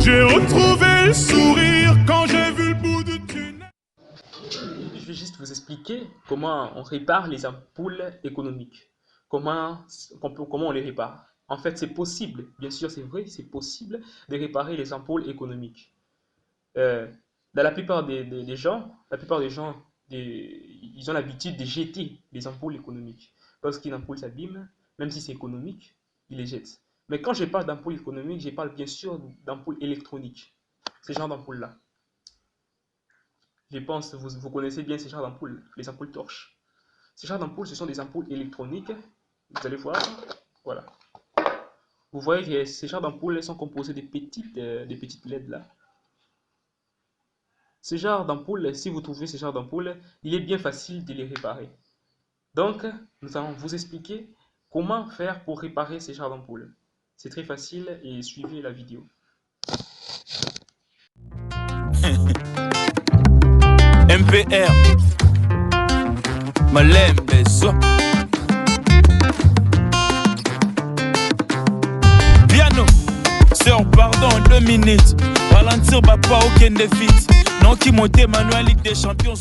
J'ai retrouvé le sourire quand j'ai vu le bout de tunnel. Je vais juste vous expliquer comment on répare les ampoules économiques. Comment on les répare. En fait, c'est possible, bien sûr, c'est vrai, c'est possible de réparer les ampoules économiques. Euh, dans la plupart des gens, ils ont l'habitude de jeter les ampoules économiques. Lorsqu'une ampoule s'abîme, même si c'est économique, ils les jettent. Mais quand je parle d'ampoule économique, je parle bien sûr d'ampoules électroniques. Ce genre d'ampoules-là. Je pense que vous connaissez bien ces genres d'ampoules, les ampoules torches. Ces genres d'ampoules, ce sont des ampoules électroniques. Vous allez voir, voilà. Vous voyez que ces genres d'ampoules sont composées de petites LED là. Ce genre d'ampoule, si vous trouvez ce genre d'ampoule, il est bien facile de les réparer. Donc, nous allons vous expliquer comment faire pour réparer ce genre d'ampoule. C'est très facile et suivez la vidéo. MPR Malem Beso Piano Sœur pardon 2 minutes Ralentir papa aucun défi. Non qui monte Manuel Ligue des Champions.